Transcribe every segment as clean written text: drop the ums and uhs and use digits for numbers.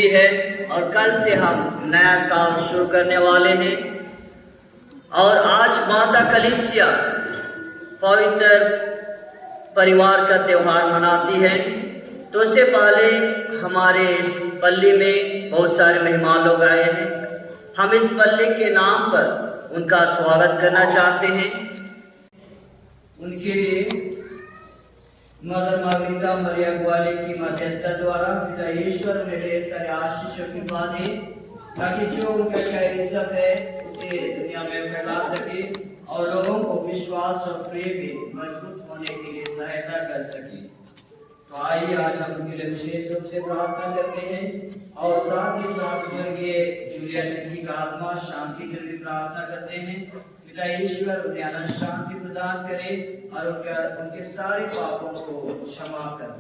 है और कल से हम नया साल शुरू करने वाले हैं। और आज माता कलीसिया पवित्र परिवार का त्यौहार मनाती है। तो उससे पहले हमारे इस पल्ली में बहुत सारे मेहमान लोग आए हैं। हम इस पल्ली के नाम पर उनका स्वागत करना चाहते हैं। उनके लिए मदर मार्गरीटा मरिया ग्वाले की मध्यस्थता द्वारा पिता ईश्वर में ढेर सारे आशीषों की बातें, ताकि जो उनका कैरिज्म है उसे दुनिया में फैला सके और लोगों को विश्वास और प्रेम में मजबूत होने के लिए सहायता कर सके। तो आइए आज हम उनके लिए विशेष रूप से प्रार्थना करते हैं और साथ ही साथ स्वर्गीय जूलिया की आत्मा शांति के लिए प्रार्थना करते हैं। पिता ईश्वर उन्हें अनंत शांति प्रदान करे और उनके सारे पापों को क्षमा करे।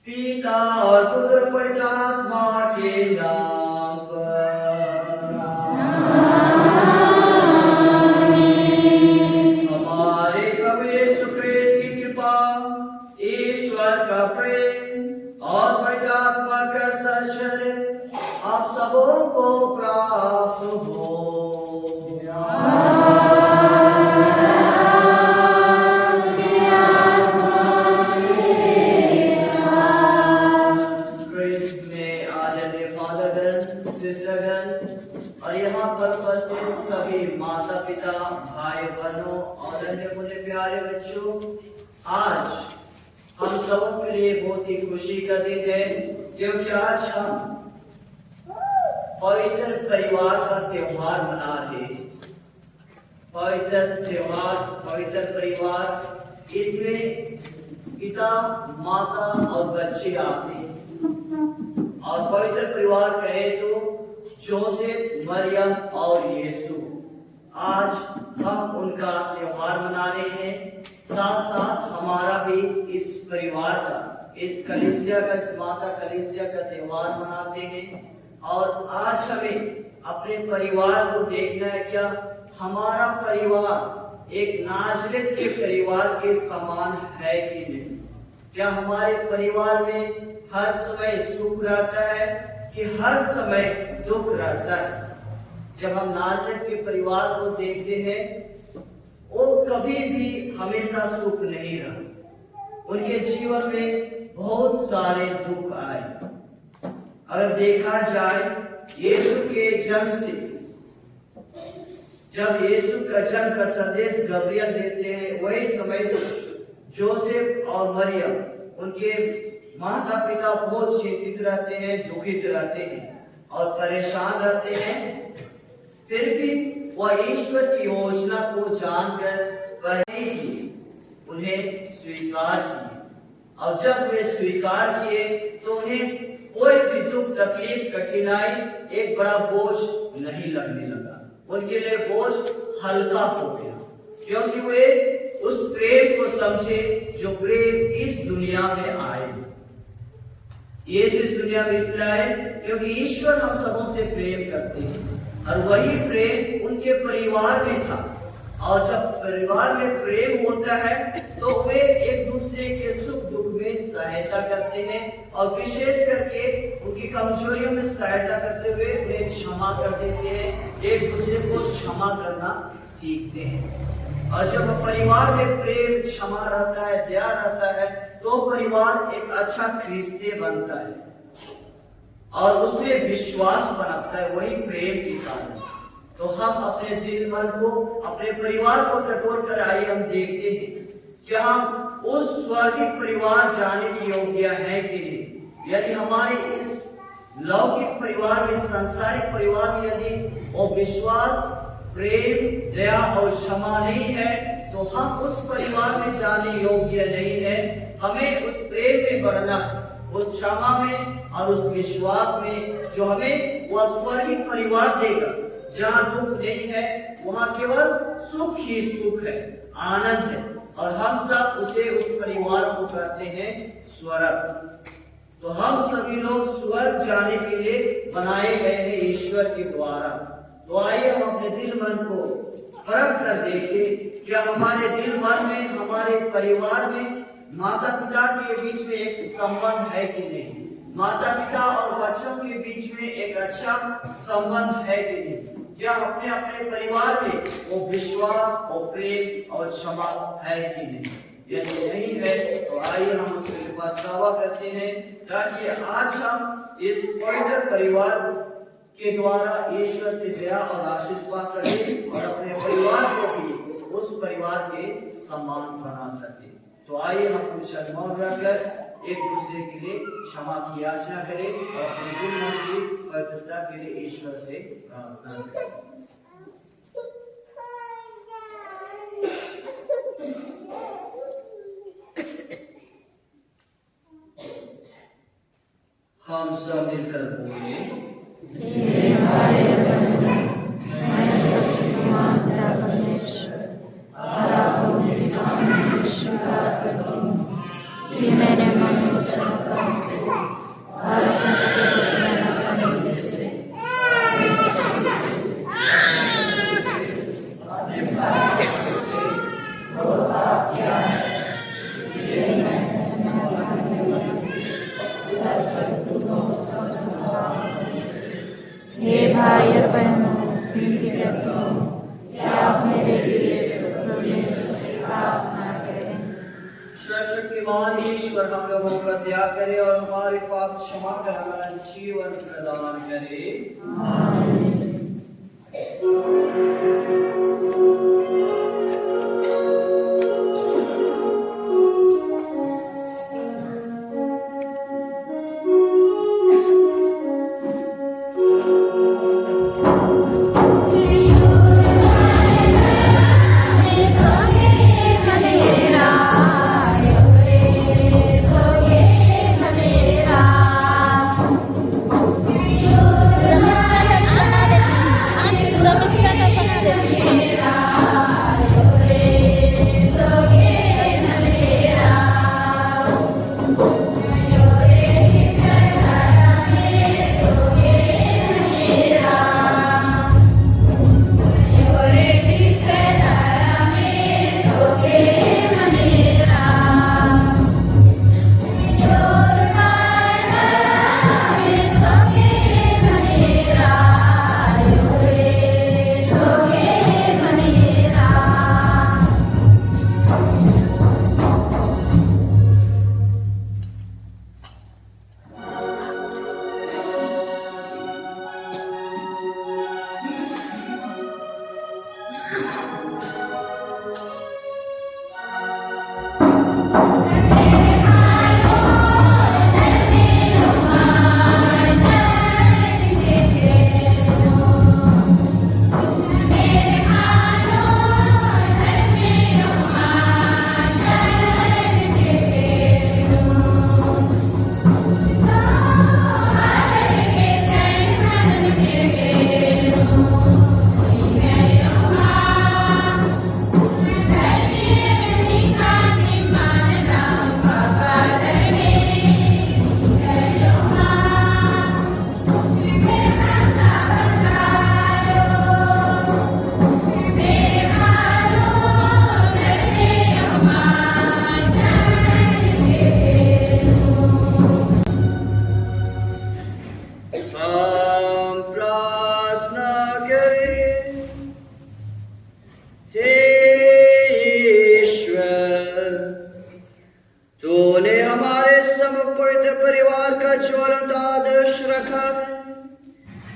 पिता और पुत्र पवित्र आत्मा के नाम पर हमारे प्रभु यीशु क्रिस्त की कृपा, ईश्वर का प्रेम और पवित्र आत्मा का संसर्ग आप सबों को प्राप्त हो। और यहाँ पर उपस्थित सभी माता पिता, भाई बहनों और अन्य मुझे प्यारे बच्चों, आज हम सबों के लिए बहुत ही खुशी का दिन है, क्योंकि आज हम पवित्र परिवार का त्योहार मना रहे हैं। पवित्र त्योहार, पवित्र परिवार, इसमें पिता, माता और बच्चे आते हैं। और पवित्र परिवार कहे तो जोसेफ, मरियम और यीशु। आज हम उनका त्योहार मना रहे हैं। साथ साथ हमारा भी इस परिवार का, इस कलीसिया का, इस माता कलीसिया का त्योहार मनाते हैं। और आज हमें अपने परिवार को देखना है, क्या हमारा परिवार एक नाज़रेत के परिवार के समान है कि नहीं? क्या हमारे परिवार में हर समय सुख रहता है कि हर समय दुख रहता है? जब हम नाज़रेत के परिवार को देखते हैं, वो कभी भी हमेशा सुख नहीं रहा। उनके जीवन में बहुत सारे दुख आए। अगर देखा जाए यीशु के जन्म से, जब यीशु का जन्म का संदेश गब्रियल देते हैं, वही समय से जोसेफ और मरियम, उनके माता पिता बहुत चिंतित रहते हैं, दुखित रहते हैं और परेशान रहते हैं। फिर भी वह ईश्वर की योजना को जानकर पहले ही उन्हें स्वीकार किए। और जब वे स्वीकार किए तो उन्हें कोई भी दुख, तकलीफ, कठिनाई एक बड़ा बोझ नहीं लगने लगा। उनके लिए बोझ हल्का हो गया, क्योंकि वे उस प्रेम को समझे जो प्रेम इस दुनिया में आए। यीशु इस दुनिया में इसलिए आए क्योंकि ईश्वर हम सबों से प्रेम करते हैं और वही प्रेम उनके परिवार में था। और जब परिवार में प्रेम होता है तो वे एक दूसरे के सुख दुख में सहायता करते हैं और विशेष करके उनकी कमजोरियों में सहायता करते हुए उन्हें क्षमा कर देते हैं, एक दूसरे को क्षमा करना सीखते हैं। और जब परिवार में प्रेम, क्षमा रहता है, दया रहता है, तो परिवार एक अच्छा रिश्ते बनता है और उसमें विश्वास पनपता है, वही प्रेम के कारण। तो हम अपने दिल मन को, अपने परिवार को टटोल कर आइए हम देखते हैं कि हम उस स्वर्गीय परिवार जाने के योग्य हैं कि नहीं। यदि हमारे इस लौकिक परिवार में, सांसारिक परिवार में यदि वो विश्वास, प्रेम, दया और क्षमा नहीं है, तो हम उस परिवार में जाने योग्य नहीं है। हमें उस प्रेम में बढ़ना, उस क्षमा में और उस विश्वास में, जो हमें वह स्वर्गीय परिवार देगा जहाँ दुख नहीं है, वहाँ केवल सुख ही सुख है, आनंद है। और हम सब उसे, उस परिवार को कहते हैं स्वर्ग। तो हम सभी लोग स्वर्ग जाने के लिए बनाए गए हैं ईश्वर के द्वारा। तो आइए हम अपने दिल मन को परख कर देखें, क्या हमारे दिल मन में, हमारे परिवार में, माता पिता के बीच में एक संबंध है कि नहीं? माता पिता और बच्चों के बीच में एक अच्छा संबंध है कि नहीं? क्या अपने अपने परिवार में वो विश्वास और प्रेम और क्षमा है कि नहीं? यदि नहीं है तो आइए हम उसके पास दावा करते हैं ताकि आज हम इस पवित्र परिवार के द्वारा ईश्वर से दया और आशीष पा सके और अपने परिवार को भी उस परिवार के समान बना सके। तो आइए हम कुछ मौन रहकर एक दूसरे के लिए क्षमा की याचना करें और अपने दिल मन की पवित्रता के लिए ईश्वर से प्रार्थना करें। हम सब मिलकर बोले, हे हमारे मैं सच्चिदानंद पिता परमेश्वर और आपके सामने स्वीकार करती हूँ कि मैंने मन वचन कर्म से और अपने पति को प्यारा करने से हे भाई और बहनों, विनती करती हूँ कि आप मेरे लिए प्रार्थना करें। सर्वशक्तिमान ईश्वर हम लोगों का त्याग करे और हमारे पाप क्षमा कर हमारा जीवन प्रदान करे। आमीन।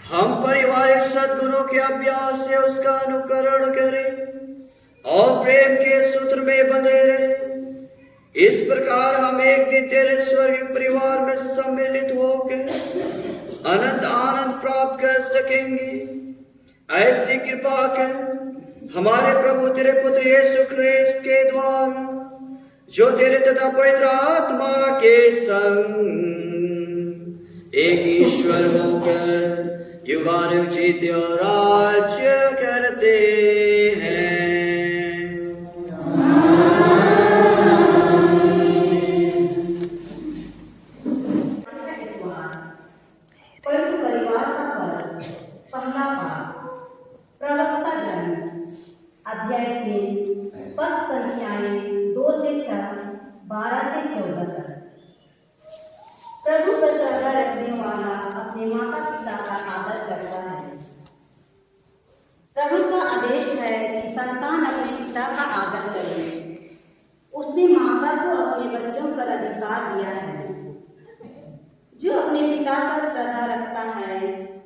हम पारिवारिक सद्गुणों के अभ्यास से उसका अनुकरण करें और प्रेम के सूत्र में बंधे रहे। इस प्रकार हम एक दिन तेरे स्वर्गीय परिवार में सम्मिलित होकर अनंत आनंद प्राप्त कर सकेंगे। ऐसी कृपा कर हमारे प्रभु तेरे पुत्र यीशु ख्रिस्त के द्वारा, जो तेरे तथा पवित्र आत्मा के संग एक ईश्वर होकर युगानुग जीते और राज्य करते हैं। पवित्र परिवार का पर्व पहला पाठ प्रवक्ता ग्रंथ अध्याय 3 पद संख्याएं 2 से 4, 12 से 14 तक। प्रभु का पिता पर श्रद्धा रखता है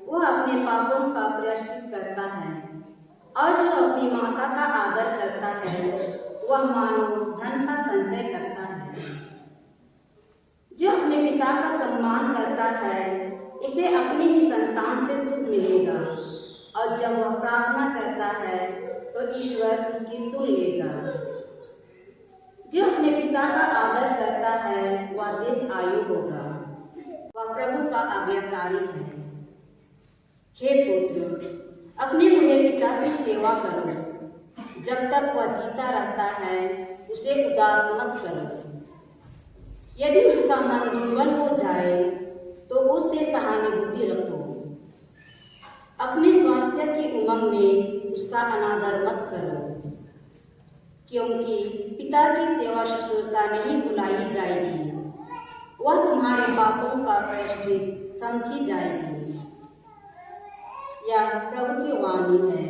वह अपने पापों का प्रायश्चित करता है, और जो अपनी माता का आदर करता है वह मानो धन का संचय करता है। जो अपने पिता का सम्मान करता है उसे अपने ही संतान से सुख मिलेगा, और जब वह प्रार्थना करता है तो ईश्वर उसकी सुन लेगा। जो अपने पिता का आदर करता है वह दीर्घ आयु होगा, वह प्रभु का आज्ञाकारी है। हे पुत्र, अपने बूढ़े पिता की सेवा करो, जब तक वह जीता रहता है उसे उदास मत करो। यदि उसका मन दुर्बल हो जाए तो उससे सहानुभूति रखो। अपने स्वास्थ्य की उमंग में उसका अनादर मत करो, क्योंकि पिता की सेवा शुश्रूषा नहीं भुलाई जाएगी, वह तुम्हारे पापों का प्रायश्चित समझी जाएगी। यह प्रभु की वाणी है।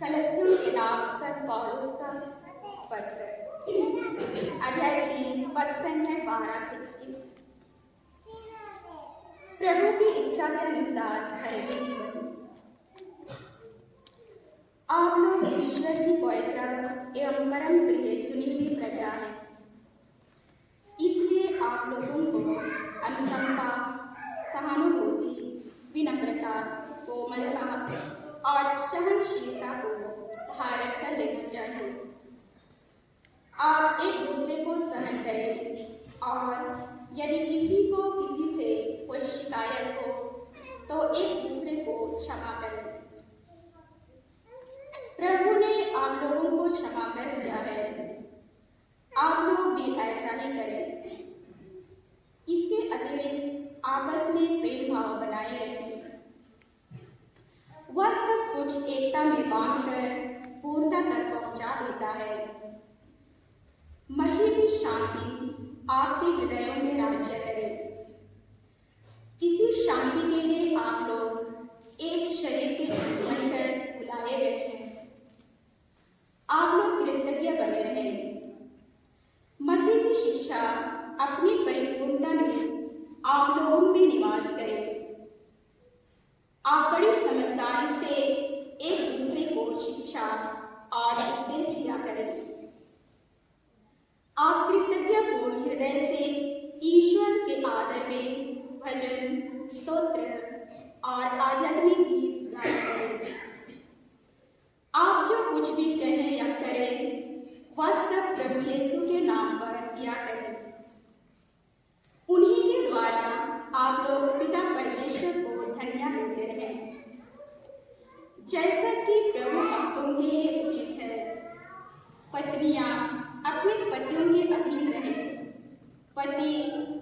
कलस्सियों के नाम संत पौलुस का पत्र, अध्याय 3 पद संख्या 12 से 21। प्रभु की इच्छा के अनुसार घरेलू जीवन। आप लोग ईश्वर की पवित्र एवं परम प्रिय चुनी हुई प्रजा है, इसलिए आप लोगों को अनुकंपा, सहानुभूति, विनम्रता, कोमलता और सहनशीलता को धारण कर लेना चाहिए। आप एक दूसरे को सहन करें, और यदि किसी को किसी से कोई शिकायत हो तो एक दूसरे को क्षमा करें। प्रभु ने आप लोगों को क्षमा कर दिया है, आप लोग भी ऐसा ही करें। इसके अतिरिक्त आपस में प्रेम भाव बनाए रखें। वह सब कुछ एकता में बांधकर पूर्णता तक पहुंचा देता है। मसीह की शांति आपके हृदयों में राज्य करे। इसी शांति के लिए आप लोग एक शरीर के बनकर बुलाए गए हैं। आप लोग कृतज्ञ बने रहें। मसीह की शिक्षा अपनी परिपूर्णता में आप लोगों में निवास करे। आप बड़ी समझदारी से एक दूसरे को शिक्षा और उपदेश दिया करें। आप कृतज्ञतापूर्ण हृदय से ईश्वर के आदर में भजन, स्तोत्र और आध्यात्मिक गीत गाया करें। आप जो कुछ भी कहें या करें वह सब प्रभु यीशु के नाम पर किया करें। उन्हीं के द्वारा आप लोग पिता परमेश्वर को धन्यवाद देते रहें। जैसा कि प्रभु भक्तों के लिए उचित है, पत्नियां अपने पतियों के अधीन रहें। पति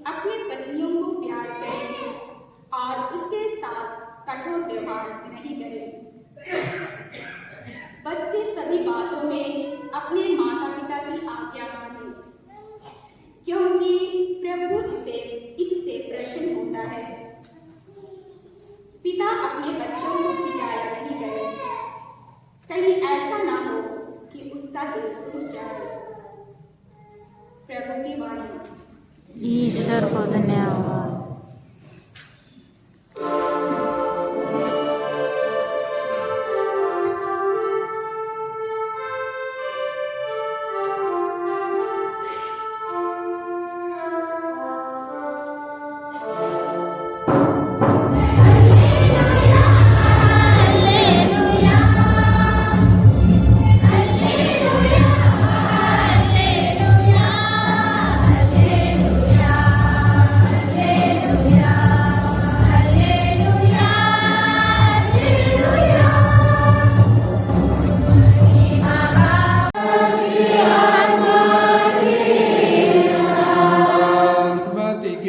अपने पत्नियों को प्यार करें और उसके साथ कठोर व्यवहार नहीं करें। बच्चे सभी बातों में अपने माता पिता की आज्ञा मानें, क्योंकि प्रभु इससे प्रसन्न होता है। पिता अपने बच्चों को खिजाया नहीं करें, कहीं का देश हो जाए। प्रभु की वाणी। ईश्वर को धन्यवाद।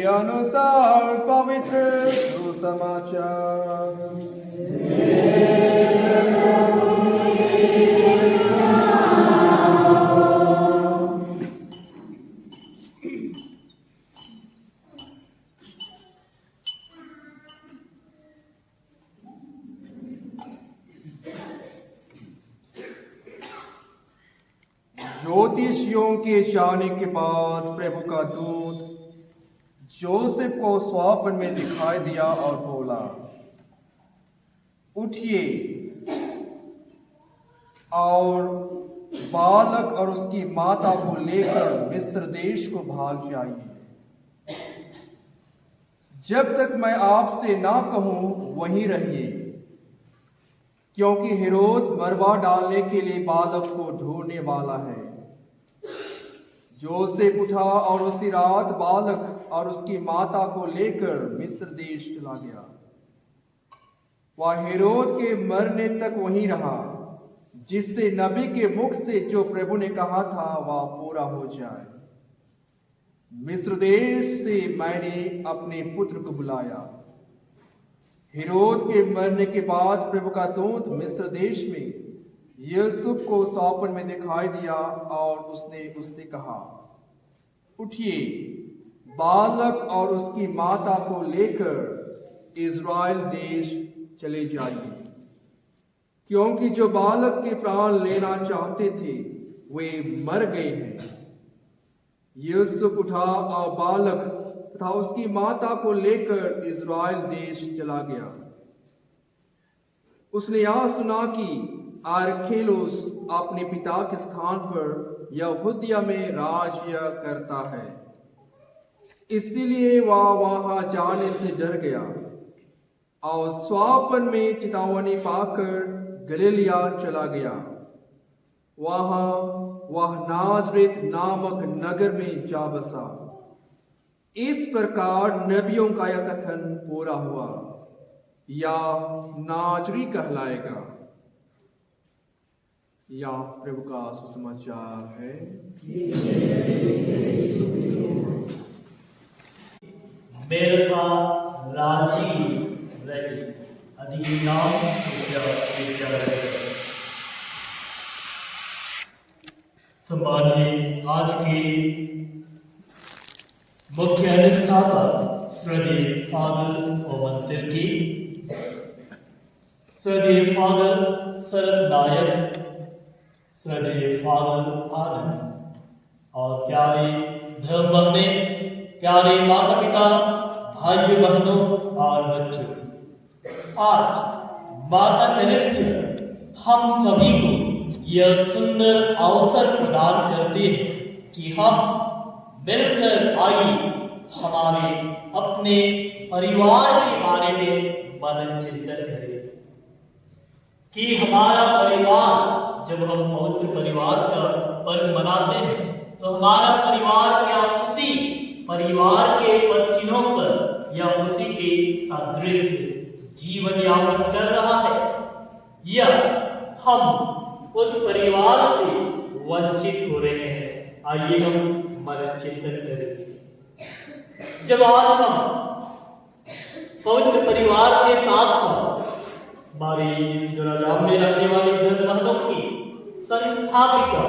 अनुसार पवित्र सुसमाचार। ज्योतिषियों के जाने के बाद प्रभु का दूत जोसेफ को स्वप्न में दिखाई दिया और बोला, उठिए और बालक और उसकी माता को लेकर मिस्र देश को भाग जाइए। जब तक मैं आपसे ना कहूं वहीं रहिए, क्योंकि हेरोद मरवा डालने के लिए बालक को ढूंढने वाला है। जोसेफ उठा और उसी रात बालक और उसकी माता को लेकर मिस्र देश चला गया। वह हेरोद के मरने तक वहीं रहा, जिससे नबी के मुख से जो प्रभु ने कहा था वह पूरा हो जाए। मिस्र देश से मैंने अपने पुत्र को बुलाया। हेरोद के मरने के बाद प्रभु का दूत मिस्र देश में यूसुफ को स्वप्न में दिखाई दिया और उसने उससे कहा, उठिए, बालक और उसकी माता को लेकर इज़राइल देश चले जाइए, क्योंकि जो बालक के प्राण लेना चाहते थे वे मर गए हैं। यूसुफ उठा और बालक तथा उसकी माता को लेकर इज़राइल देश चला गया। उसने यह सुना कि आर्खेलोस अपने पिता के स्थान पर यहूदिया में राज्य करता है, इसलिए वह वहां जाने से डर गया और स्वप्न में चेतावनी पाकर गलीलिया चला गया। वहां वह नाजरेत नामक नगर में जा बसा। इस प्रकार नबियों का यह कथन पूरा हुआ, या नाजरी कहलाएगा। या प्रभु का सुसमाचार है। मेरखा राजी रही अधिनाम संभालिए आज के मुख्य अनुष्ठाता श्रद्धेय फादर ओमंतिर की, श्रद्धेय फादर शरद नायक, श्रद्धेय फादर आनंद और प्यारे धर्म बहने, प्यारे माता पिता, भाइयों बहनों और बच्चों, आज माता तेरेसा हम सभी को यह सुंदर अवसर प्रदान करते हैं कि हम मिलकर आइए हमारे अपने परिवार के बारे में मनन चिंतन करें कि हमारा परिवार, जब हम पवित्र परिवार का पर्व मनाते हैं तो हमारा परिवार क्या उसी परिवार के पद-चिन्हों पर या उसी के सदृश जीवन यापन कर रहा है, या हम उस परिवार से वंचित हो रहे हैं। आइए हम मनन चिंतन करें। जब आज हम पवित्र परिवार के साथ साथ हमारे इस जोराजाम में रहने वाले धर्म बहनों की संस्थापिका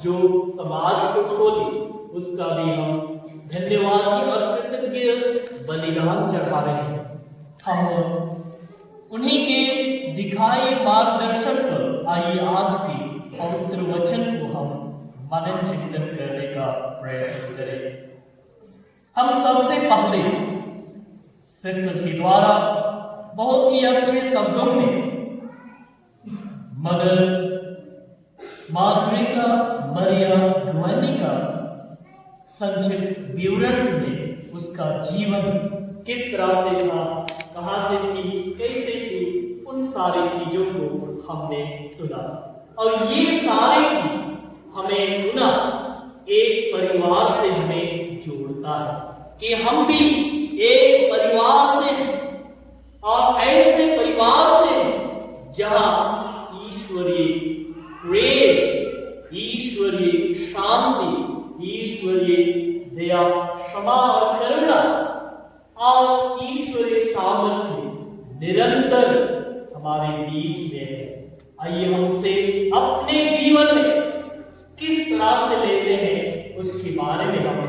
जो समाज को खोली, उसका भी हम धन्यवाद और कृतज्ञ बलिदान चढ़ा रहे हैं। हम उन्हीं के दिखाए मार्गदर्शन पर आइए आज की पवित्र वचन को हम मनन चिंतन करने का प्रयत्न करें। हम सबसे पहले सिस्टर के द्वारा बहुत ही अच्छे शब्दों में मदर मार्गरेटा मरिया गुआनी का संक्षिप्त विवरण में उसका जीवन किस तरह से था, कहाँ से थी, कैसे थी, उन सारी चीजों को हमने सुना। और ये सारी चीज हमें पुनः एक परिवार से हमें जोड़ता है कि हम भी एक परिवार से और ऐसे परिवार से जहां ईश्वरीय प्रेम, ईश्वरीय शांति, ईश्वरीय दया, क्षमा और करुणा और ईश्वरीय सामर्थ्य निरंतर हमारे बीच में है। आइए हम उसे अपने जीवन में किस तरह से लेते हैं उसके बारे में हम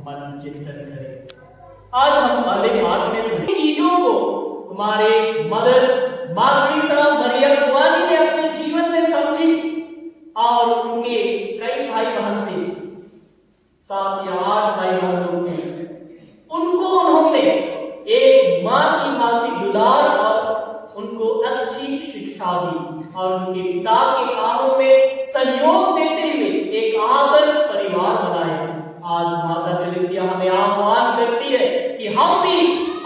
मन चिंतन करें। आज हम पहले पाठ में सभी चीजों को हमारे मदर मार्गरेटा मरिया गुआनी ने अपने जीवन में समझी और उनके कई भाई बहन थे, 7 या 8 भाई बहन लोग थे। उनको उन्होंने एक मां की भांति दुलार और उनको अच्छी शिक्षा दी और उनके पिता के कामों में सहयोग देते हुए एक आदर्श परिवार बनाया। आज माता तेरेसिया हमें आह्वान करती है कि हम भी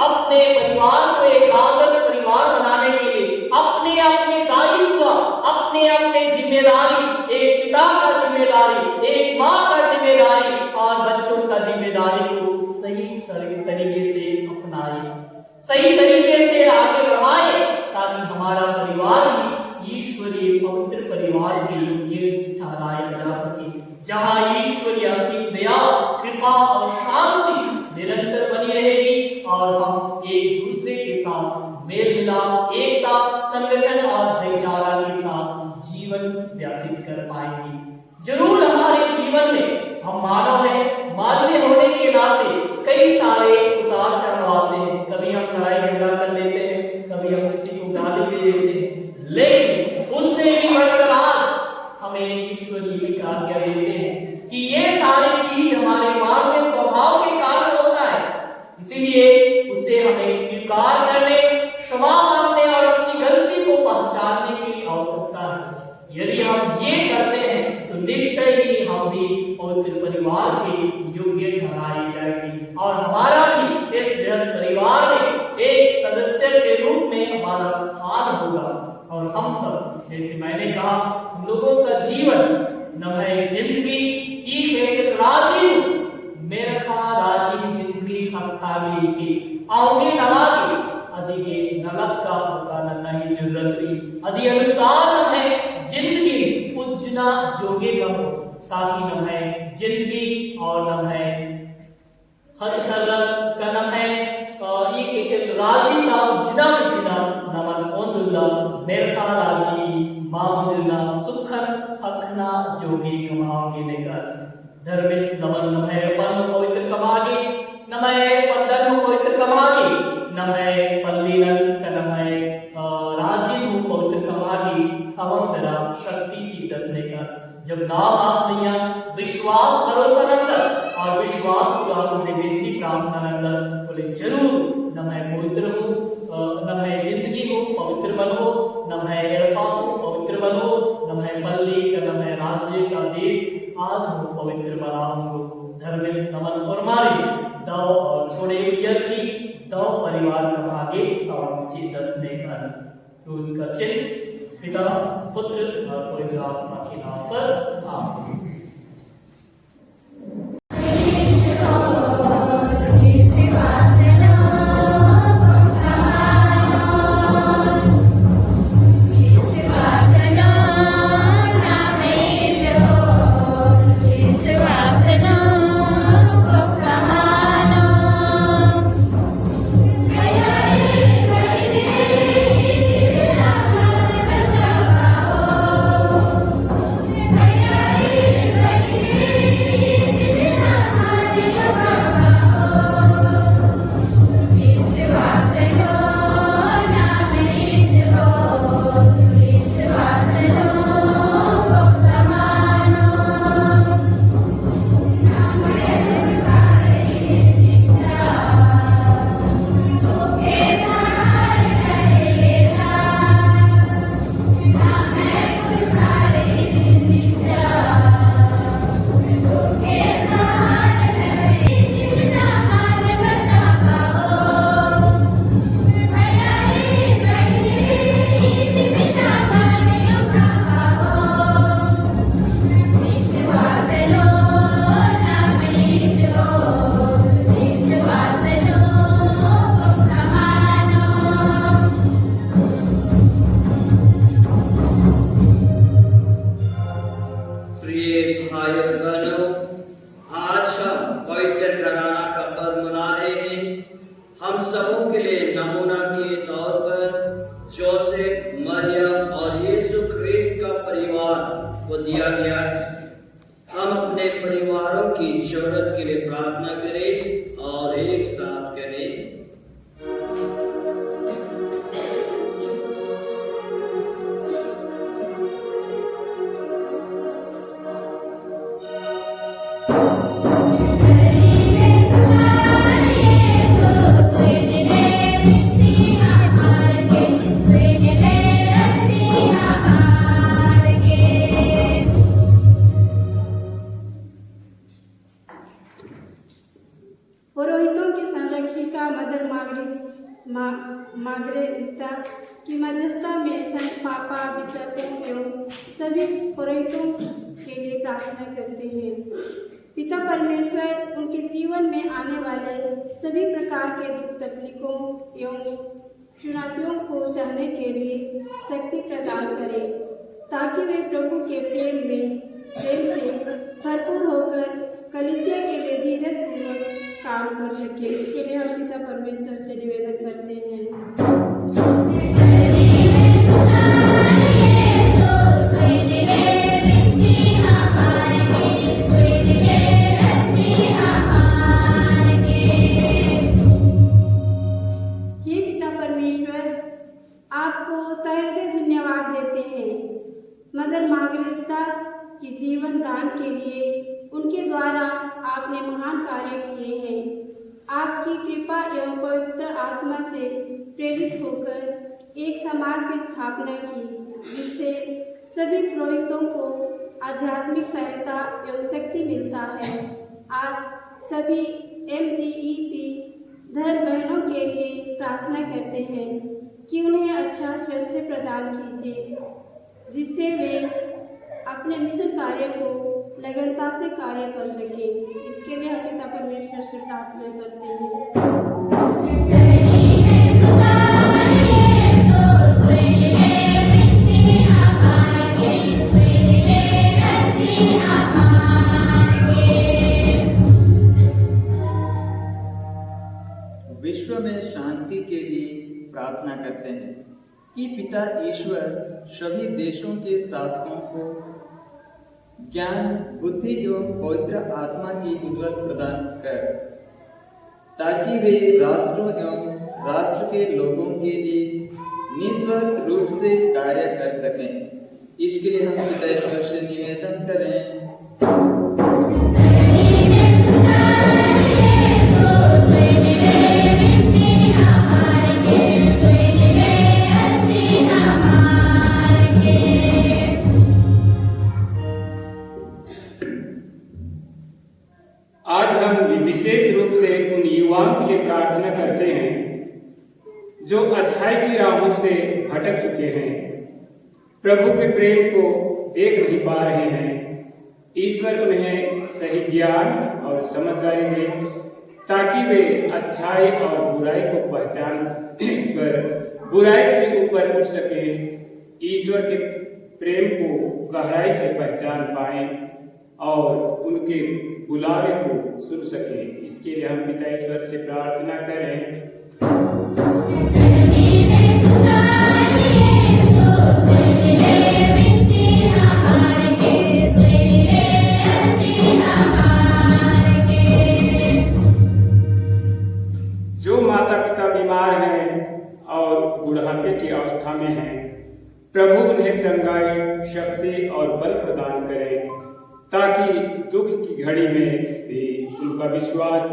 अपने परिवार को एक आदर्श परिवार बनाने के लिए अपने अपने दायित्व, अपने अपने जिम्मेदारी, एक पिता का जिम्मेदारी, एक माँ का जिम्मेदारी और बच्चों का जिम्मेदारी को सही तरीके से अपनाए, सही तरीके से आगे बढ़ाए, ताकि हमारा परिवार भी ईश्वरीय पवित्र परिवार के लिए ठहराया जा सके, जहाँ ईश्वरीय असीम दया, कृपा और शांति निरंतर बनी रहेगी और हम एक दूसरे के साथ मेल मिलाप, एकता, संगठन और भाईचारा के साथ जीवन व्यतीत कर पाएंगे। जरूर हमारे जीवन में हम मानव हैं, मानवीय होने के नाते कई सारे उतार चढ़ाव आते हैं। कभी हम लड़ाई झगड़ा कर लेते हैं, कभी हम किसी को गाली दे देते हैं, लेकिन उससे भी बढ़कर आज हमें ईश्वरीय आज्ञा देते हैं कि ये सारी चीज हमारे मानवीय स्वभाव के कारण होता है, इसीलिए उसे हमें स्वीकार करने, क्षमा मांगने और अपनी गलती को पहचानने की आवश्यकता है। यदि हम ये करते हैं तो निश्चय ही हम भी पवित्र परिवार के योग्य ठहराए जाएंगे और हमारा भी इस बृहद परिवार में एक सदस्य के रूप में हमारा स्थान होगा। और हम सब, जैसे मैंने कहा, हम लोगों का जीवन नमय जिंदगी एक राजीव मेरखा राजीव जिंदगी खखाली की आगे नवागी अधिके नलक का होता नहीं जरूरत रही अधि अनुसार है जिंदगी पूजना जोगे का हो, ताकि न है जिंदगी और न है हर का न है एक राजी का उजना बिजना नमन ओंदुल्ला मेरखा राजी मामुजुल्ला सुखन हकना जोगी कमाओगे लेकर धर्मिस नमन नमय पन पवित्र कमागे नमय पदन पवित्र कमागे नमय पल्लीनल कनमय राजीव पवित्र कमागे सवंतरा शक्ति चीतसने का जब नाम आसनिया विश्वास भरोसा नंदर और विश्वास को आसने बेनती प्रार्थना नंदर बोले जरूर नमय पवित्र हो, नमय जिंदगी हो पवित्र बनो, नमय एरपा हो पवित्र बनो, नमय पल्ली का नमय राज्य का देश आज हो पवित्र बनाऊंगो धर्मिस नमन और मारे दव और थोड़े यदि दव परिवार का आगे सावची दसने का तो उसका चिन्ह पिता पुत्र और पवित्र आत्मा के नाम पर आमीन। Hey, भाई और बहनों, आज हम पवित्र घराना का पर्व मना रहे हैं। हम सबों के लिए नमूना के तौर पर जोसेफ, मरियम और यीशु ख्रिस्त का परिवार को दिया गया है। हम अपने परिवारों की जरूरत के लिए प्रार्थना करें और एक साथ करें। पुरोहितों की संरक्षिका मदर मार्गरेटा की मध्यस्थता में संत पापा बिशपों एवं सभी पुरोहितों के लिए प्रार्थना करते हैं। पिता परमेश्वर उनके जीवन में आने वाले सभी प्रकार के दुख तकलीफों एवं चुनौतियों को सहने के लिए शक्ति प्रदान करें, ताकि वे प्रभु के प्रेम से भरपूर होकर कलीसिया के लिए धीरजपूर्वक काम कर सके। इसके लिए हम पिता परमेश्वर से निवेदन करते हैं। हे पिता परमेश्वर, आपको सहृदय धन्यवाद देते हैं मदर मार्गरेटा के जीवन दान के लिए। उनके द्वारा आपने महान कार्य किए हैं। आपकी कृपा एवं पवित्र आत्मा से प्रेरित होकर एक समाज की स्थापना की, जिससे सभी पुरोहितों को आध्यात्मिक सहायता एवं शक्ति मिलता है। आज सभी MGEP धर्म बहनों के लिए प्रार्थना करते हैं कि उन्हें अच्छा स्वास्थ्य प्रदान कीजिए, जिससे वे अपने मिशन कार्य को लगनता से कार्य कर सके। इसके लिए हम पिता परमेश्वर से प्रार्थना करते हैं। विश्व में शांति के लिए प्रार्थना करते हैं कि पिता ईश्वर सभी देशों के शासकों को ज्ञान, बुद्धि एवं पवित्र आत्मा की उज्ज्वल प्रदान कर, ताकि वे राष्ट्रों एवं राष्ट्र के लोगों के लिए निस्वार्थ रूप से कार्य कर सकें। इसके लिए हम पिता ईश्वर से निवेदन करें। आज हम विशेष रूप से उन युवाओं के लिए प्रार्थना करते हैं जो अच्छाई की राहों से भटक चुके हैं, प्रभु के प्रेम को देख नहीं पा रहे हैं। ईश्वर उन्हें सही ज्ञान और समझदारी दे, ताकि वे अच्छाई और बुराई को पहचान कर बुराई से ऊपर उठ सके, ईश्वर के प्रेम को गहराई से पहचान पाए और उनके बुलावे को सुन सके। इसके लिए हम पिता ईश्वर से प्रार्थना करें। जो माता पिता बीमार हैं और बुढ़ापे की अवस्था में हैं, प्रभु उन्हें चंगाई, शक्ति और बल प्रदान करें, ताकि दुख की घड़ी में भी उनका विश्वास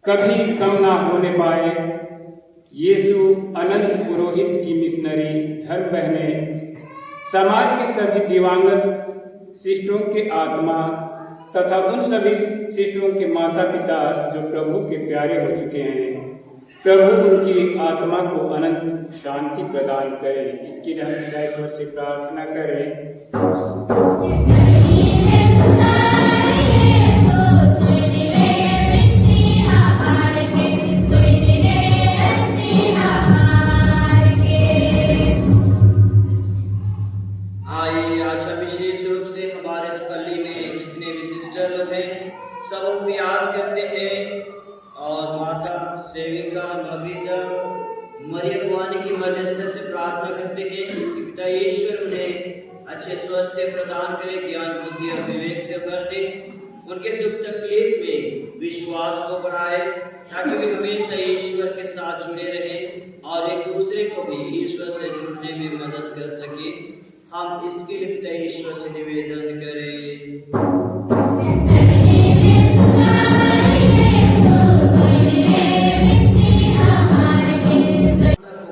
कभी कम ना होने पाए। यीशु अनंत पुरोहित की मिशनरी धर्म बहनें, समाज के सभी दिवंगत शिष्टों के आत्मा तथा उन सभी शिष्टों के माता पिता जो प्रभु के प्यारे हो चुके हैं, प्रभु उनकी आत्मा को अनंत शांति प्रदान करे। इसके लिए हम ईश्वर से प्रार्थना करें। आइए आज हम विशेष रूप से हमारे इस पल्ली में जितने भी सिस्टर लोग हैं सबों को याद करते हैं और माता सेविका मगीदा मरियम कुआनी की मदद से प्रार्थना करते हैं कि पिता ईश्वर उन्हें अच्छे स्वास्थ्य प्रदान करे, ज्ञान बुद्धि और विवेक से भर दे, उनके दुख तकलीफ में विश्वास को बढ़ाए ताकि वे हमेशा ईश्वर के साथ जुड़े रहें और एक दूसरे को भी ईश्वर से जुड़ने में मदद कर सके। हम इसके लिए ईश्वर से निवेदन करें।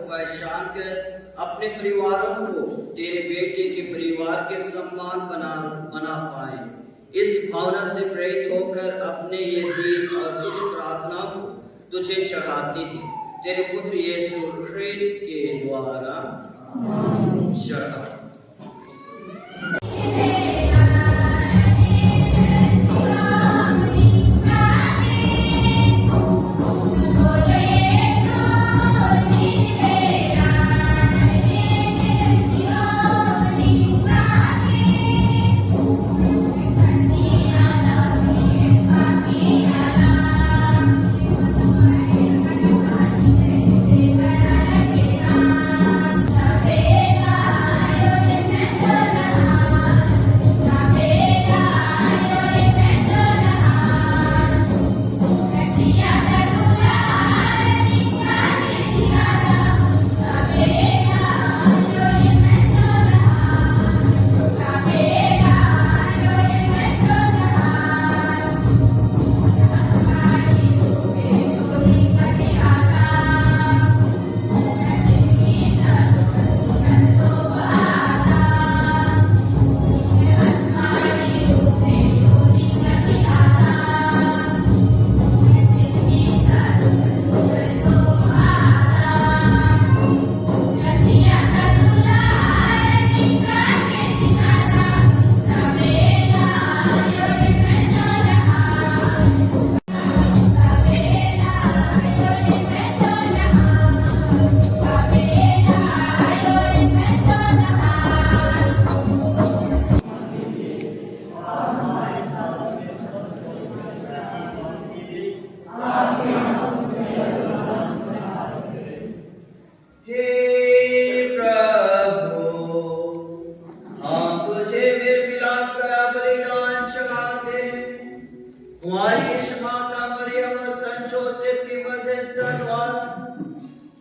पहचान कर अपने परिवारों को तेरे बेटे के परिवार के समान बना पाए, इस भावना से प्रेरित होकर अपने ये गीत और कुछ प्रार्थना को तुझे चढ़ाते हैं, तेरे पुत्र यीशु ख्रिस्त के द्वारा चढ़ा।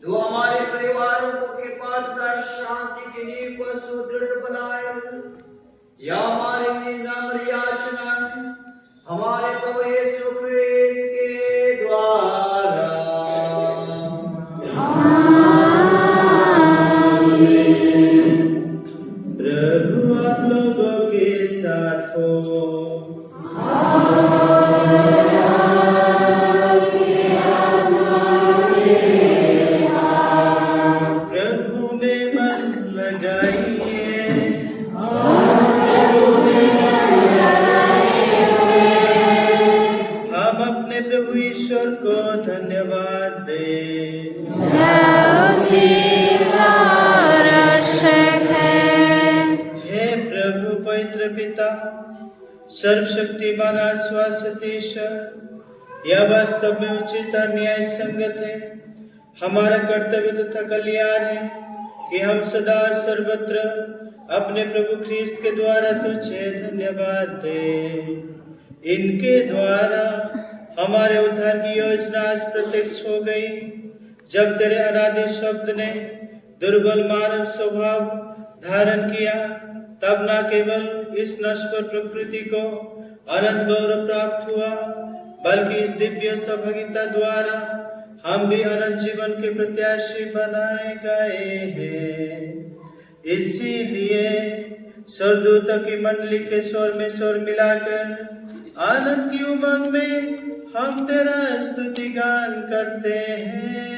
तो हमारे परिवारों को कृपा कर शांति की नींव पर सुदृढ़ बनाए। या हमारे नम्र याचना हमारे प्रभु यीशु ख्रिस्त के द्वारा। प्रभु आप लोगों के साथ हो। धन्यवाद दे। हे प्रभु पवित्र पिता सर्वशक्तिमान आश्वासतीश्वर, यह वास्तव में उचित और न्याय संगत है, हमारा कर्तव्य तथा कल्याण है कि हम सदा सर्वत्र अपने प्रभु ख्रीस्त के द्वारा तुझे धन्यवाद दे। इनके द्वारा हमारे उद्धार की योजना आज प्रत्यक्ष हो गई, जब तेरे अनादि शब्द ने दुर्बल मानव स्वभाव धारण किया, तब न केवल इस नश्वर प्रकृति को अनंत गौरव प्राप्त हुआ, बल्कि इस दिव्य सहभागिता द्वारा हम भी अनंत जीवन के प्रत्याशी बनाए गए हैं। इसीलिए स्वर्गदूतों की मंडली के स्वर में स्वर मिलाकर आनंद की उमंग में हम तेरा स्तुति गान करते हैं।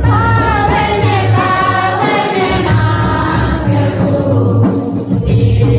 पावन पावन नाम प्रभु तेरे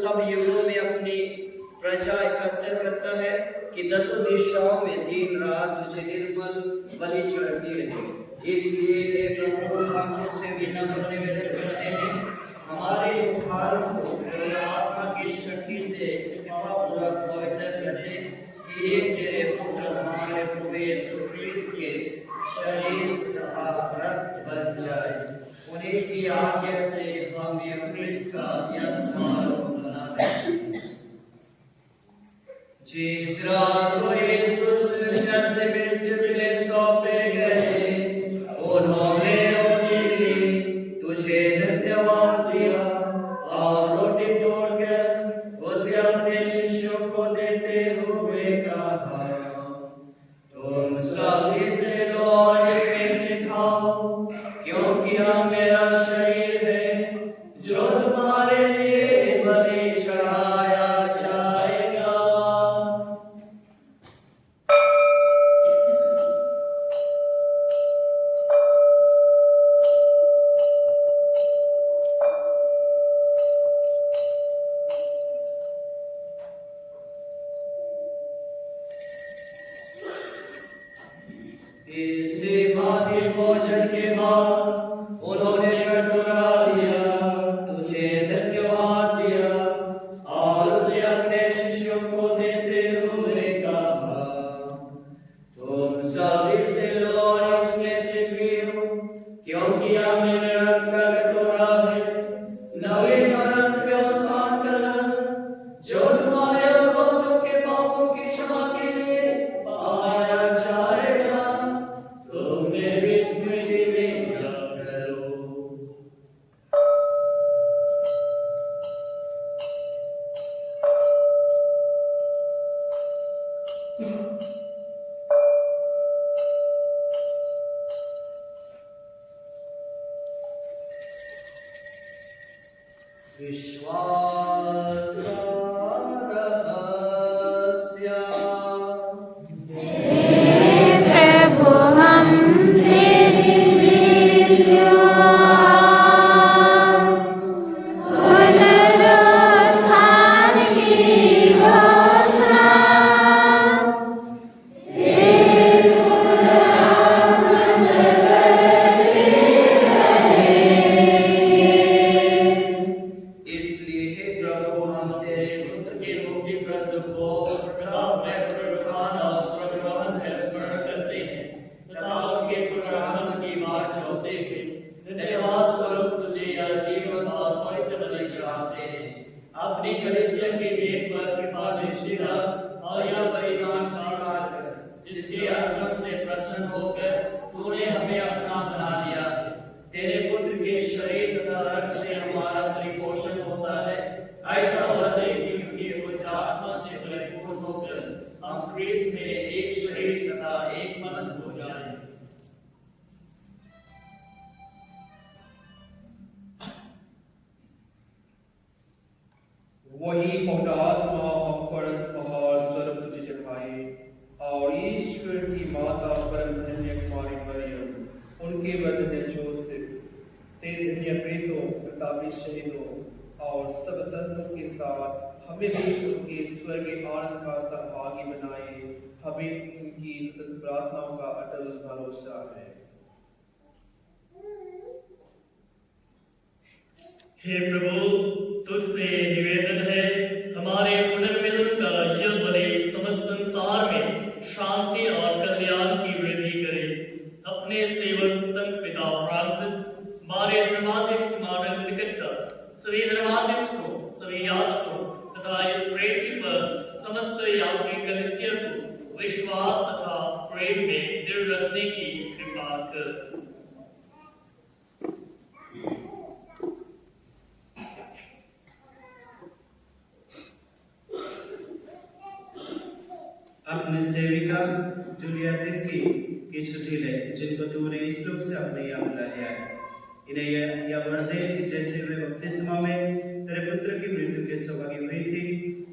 सब युगों में अपनी प्रजा एकत्र करता है कि 10 दिशाओं में दिन रात तुझे निर्मल बलि चढ़ती रहे। इसलिए हे प्रभु, हम तुझसे विनम्र निवेदन करते हैं, हमारे उद्धार को तेरे आत्मा की शक्ति से महापूर्वक पवित्र कर दे कि ये तेरे पुत्र हमारे प्रभु यीशु ख्रीस्त के शरीर तथा रक्त बन जाए। उन्हीं की आज्ञा से हम यह ख्रीस्त का यह समारोह मनाते हैं। जिस रात को यीशु स्वर्ग से मृत्यु के लिए सौंपे गए, उन्होंने रोटी ली, तुझे धन्यवाद दिया और रोटी तोड़कर उसे अपने शिष्यों को देते हुए कहा, तुम सब इसे लो और इसमें से खाओ, क्योंकि यह मेरा शरीर है जो तुम्हारे लिए बलि चढ़ाया जाएगा। इसी भांति भोजन के बाद उन्होंने कटोरा लिया, तुझे धन्यवाद दिया और उसे अपने शिष्यों को देते हुए कहा, तुम सब इसे लो और इसमें से पियो, क्योंकि यह मेरे रक्त का कटोरा है, नवीन और अंत व्यवसाय का रक्त, जो तुम्हारे और बहुतों के पापों की क्षमा के लिए बहाया जाएगा। तुम मेरी स्मृति में यह करो। विश्वास का रहस्य। प्रभु हम तेरी मृत्यु पुनरुत्थान की घोषणा इसलिए हे प्रभु, हम तेरे पुत्र के मुक्तिप्रद भोग तथा पुनरुत्थान और स्वर्गरोहण का स्मरण करते हैं तथा उनके पुनरुत्थान की बात चाहते हैं। धन्यवाद स्वरूप तुझे यह जीवन और पवित्र बलि चढ़ाते हैं। अपनी कलीसिया की भेंट पर कृपा दृष्टि रख और यह बलिदान स्वीकार कर, जिसके अर्पण से प्रसन्न होकर तूने हमें अपना बना लिया। तेरे पुत्र के शरीर तथा रक्त से हमारा परिपोषण होता है। ऐसा होने की पवित्र आत्मा से परिपूर्ण होकर हम ख्रीस्त में एक शरीर तथा एक मन हो जाएं। वही पवित्र आत्मा हम पर पहाड़ स्वरूप तुझे चढ़ाए और ईश्वर की माता परम धन्य कुमारी मरियम, उनके वधन्य जोसेफ, तेरे धन्य प्रेतों प्रतापी शहीदों और सब संतों के साथ हमें भी उनके स्वर्गीय आनंद का सहभागी बनाए। हमें उनकी सतत प्रार्थनाओं का अटल भरोसा है। हे प्रभु, तुझसे निवेदन है, हमारे पुनर्मिलन का यह बलि समस्त संसार में शांति और कल्याण की वृद्धि करे। अपने सेवक संत पिता फ्रांसिस, हमारे धर्माध्यक्ष मॉडर्न निकटता, सभी धर्माध्यक्ष को, सभी याजकों तथा इस पृथ्वी पर समस्त यात्री कलीसिया को विश्वास तथा प्रेम में दृढ़ रखने की कृपा कर। अपने सेविका जूलिया तिर्की की स्तुति ले, जिनको तूने इस लोक से अपने यहाँ बुला लिया है। इन्हें यह वर दे कि जैसे वे बपतिस्मा में तेरे पुत्र की मृत्यु के सौभाग्य हुई थी,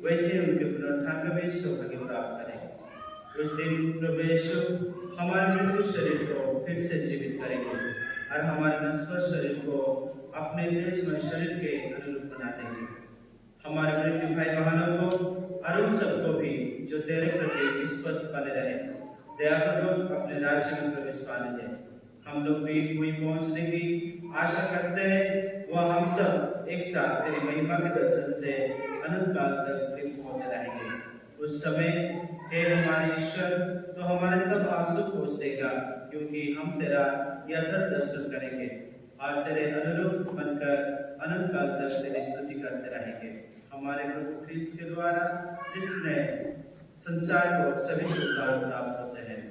वैसे उनके पुनरुत्थान का भी सौभाग्य प्राप्त करें। उस दिन प्रभु यीशु हमारे मृत्यु शरीर को फिर से जीवित करेंगे और हमारे नश्वर शरीर को अपने तेजमय शरीर के अनुरूप बना देंगे। हमारे मृत्यु भाई बहनों को और उन सबको भी जो तेरे प्रति विश्वस्त बने रहे दयापूर्वक अपने राज्य में प्रवेश पाने दे। हम लोग भी वही पहुंचने की आशा करते हैं। वह हम सब एक साथ तेरी महिमा के दर्शन से अनंत काल तक तृप्त होते रहेंगे। उस समय हे हमारे ईश्वर तो हमारे सब आंसू पोंछ देगा, क्योंकि हम तेरा यथार्थ दर्शन करेंगे और तेरे अनुरूप बनकर अनंत काल तक तेरी स्तुति करते रहेंगे। हमारे प्रभु ख्रिस्त के द्वारा जिसने संसार को सभी सुविधाएं प्राप्त होते हैं।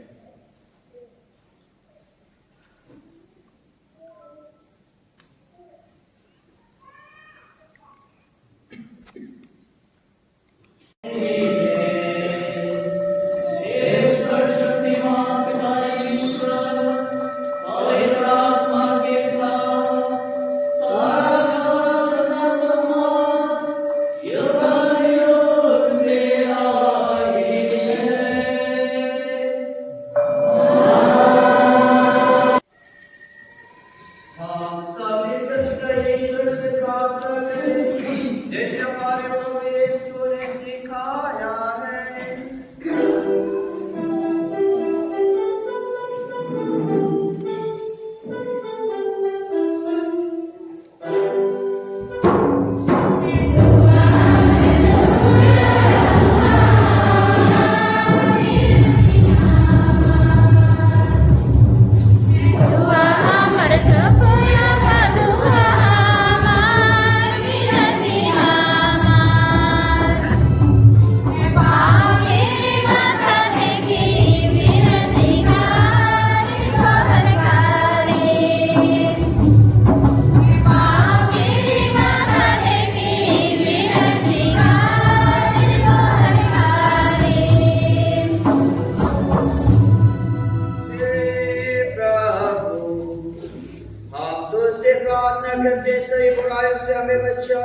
करते सही बुराइयों से हमें बचा,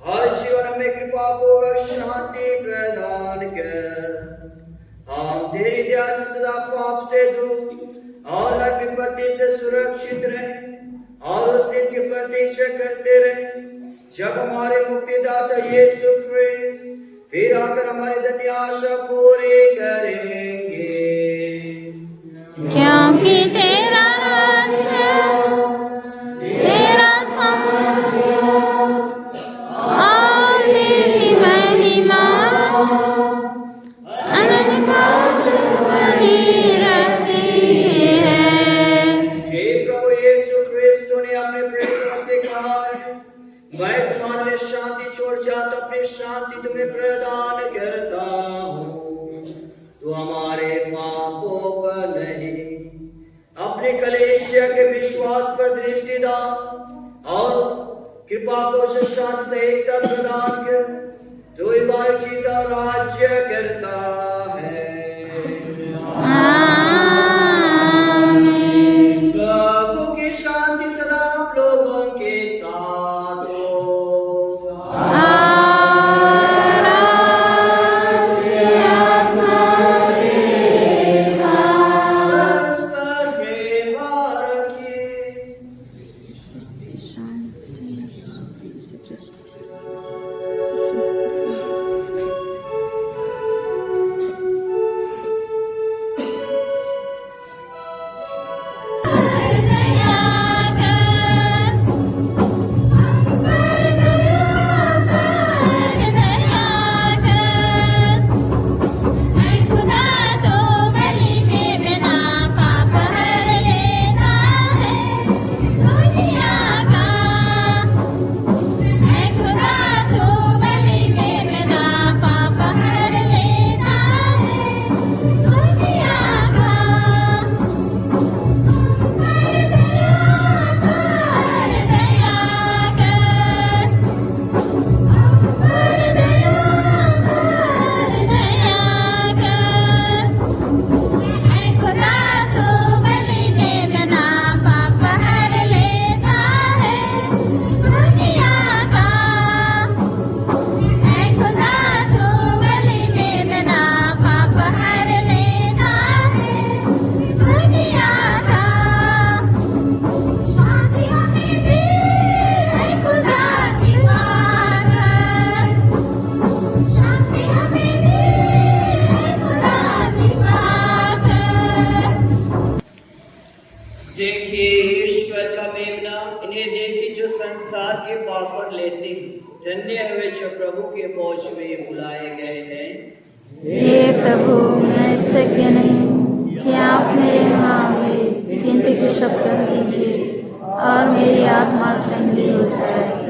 हर जीवन हमें कृपा पूर्वक शांति प्रदान कर। हम तेरी दया से सदा पाप से दूर और हर विपत्ति से सुरक्षित रहें और उस दिन की प्रतीक्षा करते रहें जब हमारे मुक्तिदाता यीशु क्रिस्त फिर आकर हमारी धन्य आशा पूरी करेंगे। क्योंकि तेरा राज्य, तेरा सामर्थ्य और तेरी महिमा अनंत काल तक बनी रहती है। हे प्रभु यीशु क्रिस्त, तूने अपने प्रेरितों से कहा है, मैं तुम्हारे लिए शांति छोड़ जाता, अपनी शांति तुम्हें प्रदान करता हूँ। तू हमारे पापों पर नहीं, अपने कलेशिया के विश्वास पर दृष्टि डाल और कृपा को शांत एकता प्रदान कर। तू हमारे जीता राज्य करता है। आमीन। प्रभु की शांति सदा आप लोगों के साथ हो। उन्हें दे कि जो संसार के पाप पर लेते हैं। धन्य है वे जो प्रभु के बोझ में बुलाए गए हैं। हे प्रभु, मैं सत्य नहीं हूँ कि आप मेरे यहाँ आए, किंतु की शब्द कह दीजिए और मेरी आत्मा चंगी हो जाएगी।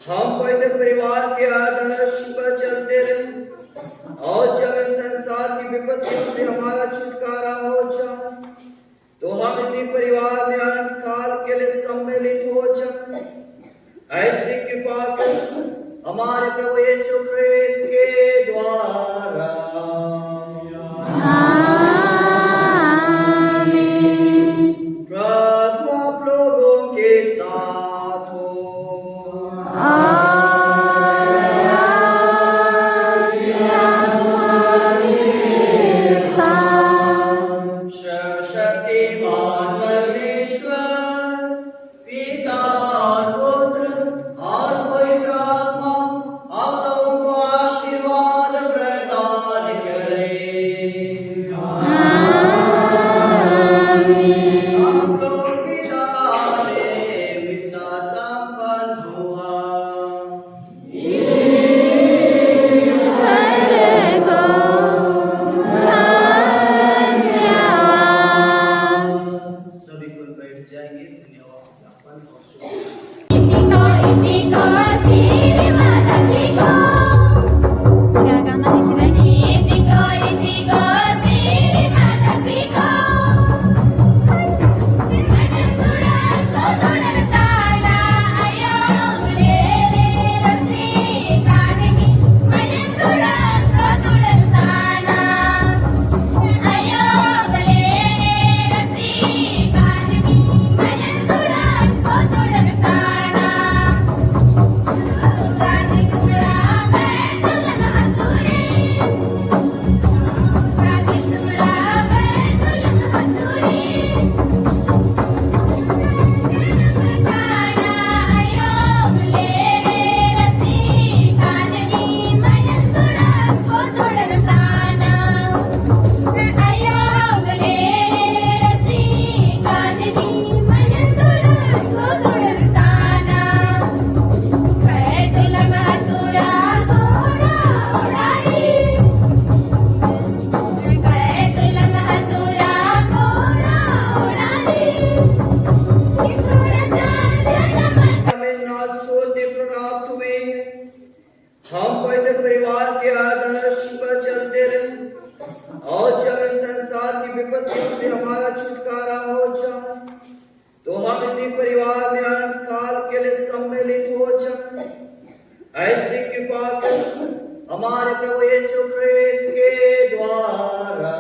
हम पवित्र परिवार के आदर्श पर चलते रहे और जब इस संसार की विपत्तियों से हमारा छुटकारा हो जाए तो हम इसी परिवार में अनंत काल के लिए सम्मिलित हो जाए। ऐसी कृपा कर हमारे प्रभु यीशु क्रिस्त के द्वारा। प्रभु आप लोगों के साथ हो। शक्तिमान परमेश्वर पिता और पुत्र और पवित्र आत्मा आप सबको आशीर्वाद प्रदान करे। हम लोग पिता में विश्वास संपन्न हुआ। सभी को बैठ जाएंगे। धन्यवाद ज्ञापन और क्या गाना लिख रहे हैं? हम पवित्र परिवार के आदर्श पर चलते रहे और जब इस संसार की विपत्तियों से हमारा छुटकारा हो जाए तो हम इसी परिवार में अनंत काल के लिए सम्मिलित हो जाए। ऐसी कृपा कर हमारे प्रभु यीशु क्रिस्त के द्वारा।